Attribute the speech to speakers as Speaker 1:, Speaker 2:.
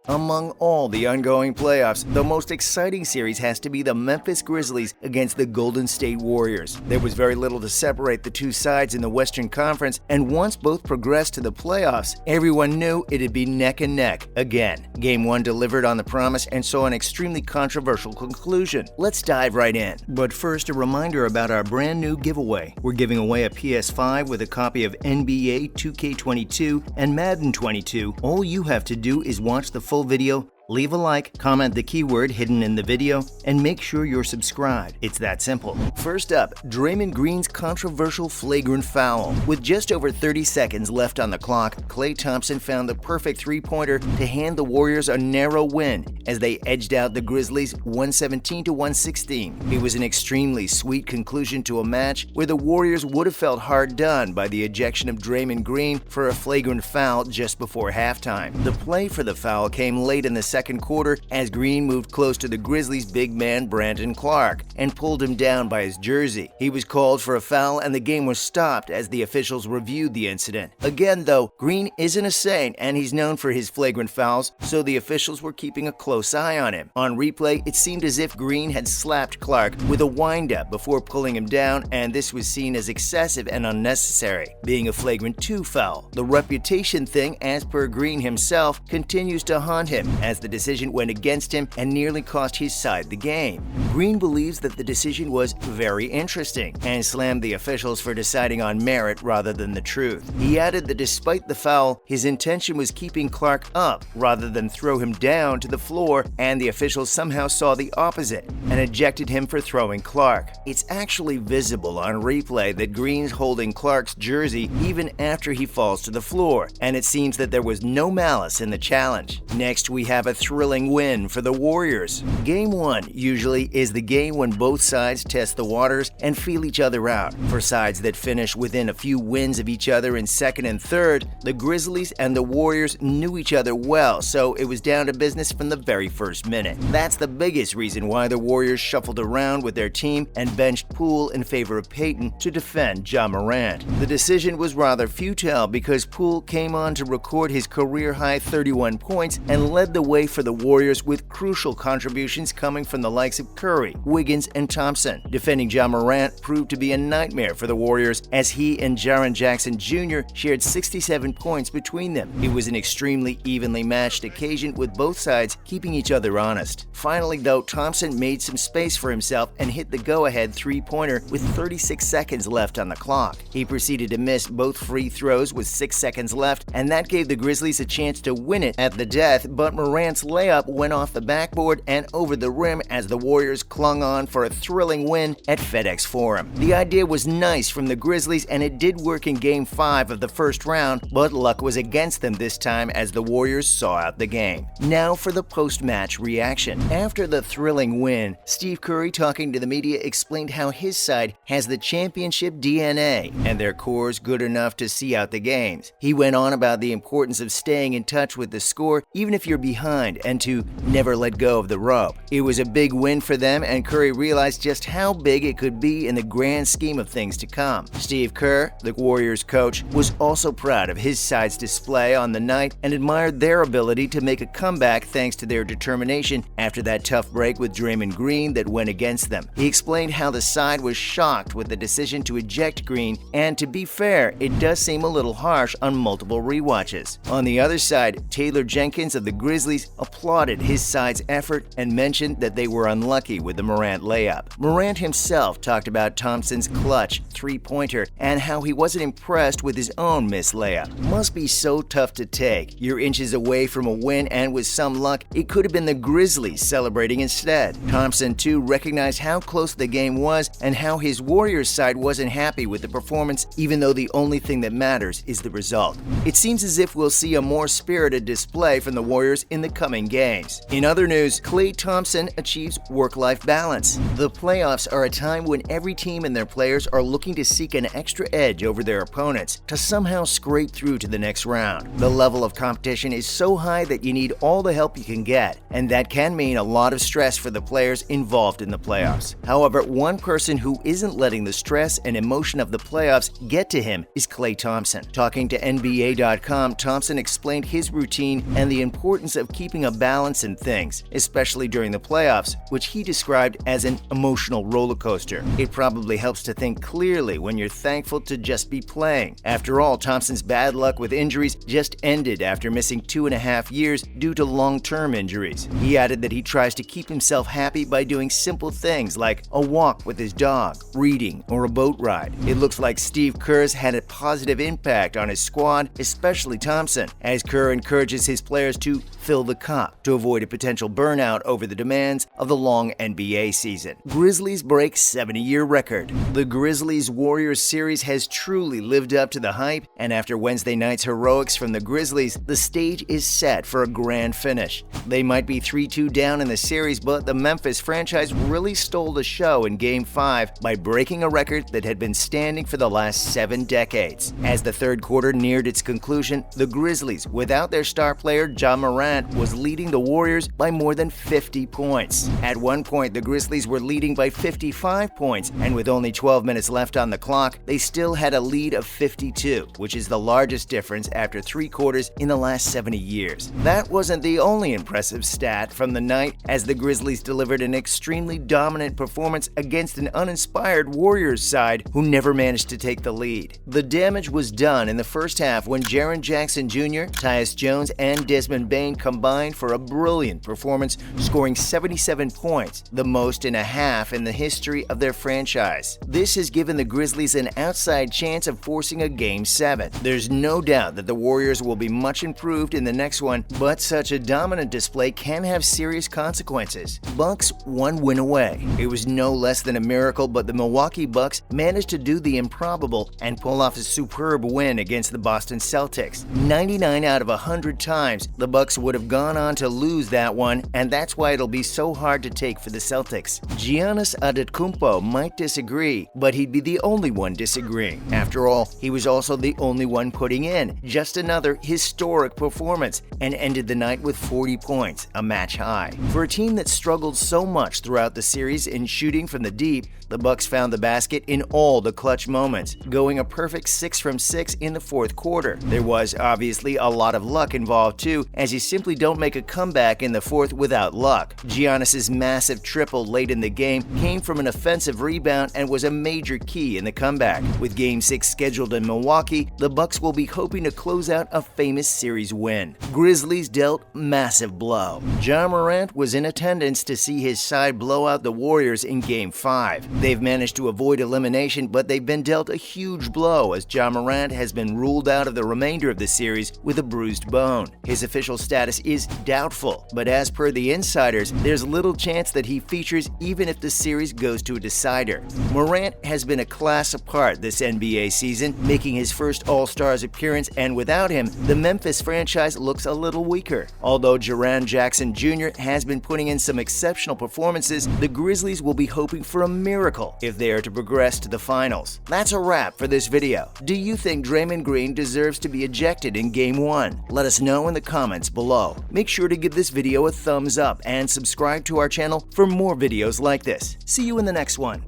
Speaker 1: Among all the ongoing playoffs, the most exciting series has to be the Memphis Grizzlies against the Golden State Warriors. There was very little to separate the two sides in the Western Conference, and once both progressed to the playoffs, everyone knew it'd be neck and neck again. Game 1 delivered on the promise and saw an extremely controversial conclusion. Let's dive right in. But first, a reminder about our brand new giveaway. We're giving away a PS5 with a copy of NBA 2K22 and Madden 22. All you have to do is watch the full video, leave a like, comment the keyword hidden in the video, and make sure you're subscribed. It's that simple. First up, Draymond Green's controversial flagrant foul. With just over 30 seconds left on the clock, Klay Thompson found the perfect three-pointer to hand the Warriors a narrow win as they edged out the Grizzlies 117-116. It was an extremely sweet conclusion to a match where the Warriors would have felt hard done by the ejection of Draymond Green for a flagrant foul just before halftime. The play for the foul came late in the second quarter as Green moved close to the Grizzlies' big man Brandon Clark and pulled him down by his jersey. He was called for a foul and the game was stopped as the officials reviewed the incident. Again though, Green isn't a saint and he's known for his flagrant fouls, so the officials were keeping a close eye on him. On replay, it seemed as if Green had slapped Clark with a wind-up before pulling him down, and this was seen as excessive and unnecessary, being a flagrant 2 foul. The reputation thing, as per Green himself, continues to haunt him as the decision went against him and nearly cost his side the game. Green believes that the decision was very interesting and slammed the officials for deciding on merit rather than the truth. He added that despite the foul, his intention was keeping Clark up rather than throw him down to the floor, and the officials somehow saw the opposite and ejected him for throwing Clark. It's actually visible on replay that Green's holding Clark's jersey even after he falls to the floor, and it seems that there was no malice in the challenge. Next, we have a thrilling win for the Warriors. Game 1 usually is the game when both sides test the waters and feel each other out. For sides that finish within a few wins of each other in second and third, the Grizzlies and the Warriors knew each other well, so it was down to business from the very first minute. That's the biggest reason why the Warriors shuffled around with their team and benched Poole in favor of Payton to defend Ja Morant. The decision was rather futile because Poole came on to record his career-high 31 points and led the way for the Warriors with crucial contributions coming from the likes of Curry, Wiggins, and Thompson. Defending Ja Morant proved to be a nightmare for the Warriors as he and Jaren Jackson Jr. shared 67 points between them. It was an extremely evenly matched occasion with both sides keeping each other honest. Finally though, Thompson made some space for himself and hit the go-ahead three-pointer with 36 seconds left on the clock. He proceeded to miss both free throws with 6 seconds left, and that gave the Grizzlies a chance to win it at the death, but Morant's layup went off the backboard and over the rim as the Warriors clung on for a thrilling win at FedEx Forum. The idea was nice from the Grizzlies and it did work in Game 5 of the first round, but luck was against them this time as the Warriors saw out the game. Now for the post-match reaction. After the thrilling win, Steve Curry, talking to the media, explained how his side has the championship DNA and their core's good enough to see out the games. He went on about the importance of staying in touch with the score even if you're behind and to never let go of the rope. It was a big win for them, and Curry realized just how big it could be in the grand scheme of things to come. Steve Kerr, the Warriors coach, was also proud of his side's display on the night and admired their ability to make a comeback thanks to their determination after that tough break with Draymond Green that went against them. He explained how the side was shocked with the decision to eject Green, and to be fair, it does seem a little harsh on multiple rewatches. On the other side, Taylor Jenkins of the Grizzlies applauded his side's effort and mentioned that they were unlucky with the Morant layup. Morant himself talked about Thompson's clutch three-pointer and how he wasn't impressed with his own missed layup. Must be so tough to take. You're inches away from a win, and with some luck, it could have been the Grizzlies celebrating instead. Thompson too recognized how close the game was and how his Warriors side wasn't happy with the performance, even though the only thing that matters is the result. It seems as if we'll see a more spirited display from the Warriors in the coming games. In other news, Klay Thompson achieves work-life balance. The playoffs are a time when every team and their players are looking to seek an extra edge over their opponents to somehow scrape through to the next round. The level of competition is so high that you need all the help you can get, and that can mean a lot of stress for the players involved in the playoffs. However, one person who isn't letting the stress and emotion of the playoffs get to him is Klay Thompson. Talking to NBA.com, Thompson explained his routine and the importance of keeping keeping a balance in things, especially during the playoffs, which he described as an emotional roller coaster. It probably helps to think clearly when you're thankful to just be playing. After all, Thompson's bad luck with injuries just ended after missing 2.5 years due to long-term injuries. He added that he tries to keep himself happy by doing simple things like a walk with his dog, reading, or a boat ride. It looks like Steve Kerr's had a positive impact on his squad, especially Thompson, as Kerr encourages his players to fill the cup to avoid a potential burnout over the demands of the long NBA season. Grizzlies break 70-year record. The Grizzlies-Warriors series has truly lived up to the hype, and after Wednesday night's heroics from the Grizzlies, the stage is set for a grand finish. They might be 3-2 down in the series, but the Memphis franchise really stole the show in Game 5 by breaking a record that had been standing for the last 7 decades. As the third quarter neared its conclusion, the Grizzlies, without their star player Ja Morant, was leading the Warriors by more than 50 points. At one point, the Grizzlies were leading by 55 points, and with only 12 minutes left on the clock, they still had a lead of 52, which is the largest difference after 3 quarters in the last 70 years. That wasn't the only impressive stat from the night, as the Grizzlies delivered an extremely dominant performance against an uninspired Warriors side who never managed to take the lead. The damage was done in the first half when Jaren Jackson Jr., Tyus Jones, and Desmond Bane combined for a brilliant performance, scoring 77 points, the most in a half in the history of their franchise. This has given the Grizzlies an outside chance of forcing a Game 7. There's no doubt that the Warriors will be much improved in the next one, but such a dominant display can have serious consequences. Bucks 1 win away. It was no less than a miracle, but the Milwaukee Bucks managed to do the improbable and pull off a superb win against the Boston Celtics. 99 out of 100 times, the Bucks would have gone on to lose that one, and that's why it'll be so hard to take for the Celtics. Giannis Antetokounmpo might disagree, but he'd be the only one disagreeing. After all, he was also the only one putting in just another historic performance and ended the night with 40 points, a match high. For a team that struggled so much throughout the series in shooting from the deep, the Bucks found the basket in all the clutch moments, going a perfect 6 from 6 in the fourth quarter. There was obviously a lot of luck involved too, as you simply don't make a comeback in the fourth without luck. Giannis's massive triple late in the game came from an offensive rebound and was a major key in the comeback. With Game 6 scheduled in Milwaukee, the Bucks will be hoping to close out a famous series win. Grizzlies dealt massive blow. Ja Morant was in attendance to see his side blow out the Warriors in Game 5. They've managed to avoid elimination, but they've been dealt a huge blow as Ja Morant has been ruled out of the remainder of the series with a bruised bone. His official status is doubtful, but as per the insiders, there's little chance that he features even if the series goes to a decider. Morant has been a class apart this NBA season, making his first All-Stars appearance, and without him, the Memphis franchise looks a little weaker. Although Jaren Jackson Jr. has been putting in some exceptional performances, the Grizzlies will be hoping for a miracle if they are to progress to the finals. That's a wrap for this video. Do you think Draymond Green deserves to be ejected in Game 1? Let us know in the comments below. Make sure to give this video a thumbs up and subscribe to our channel for more videos like this. See you in the next one.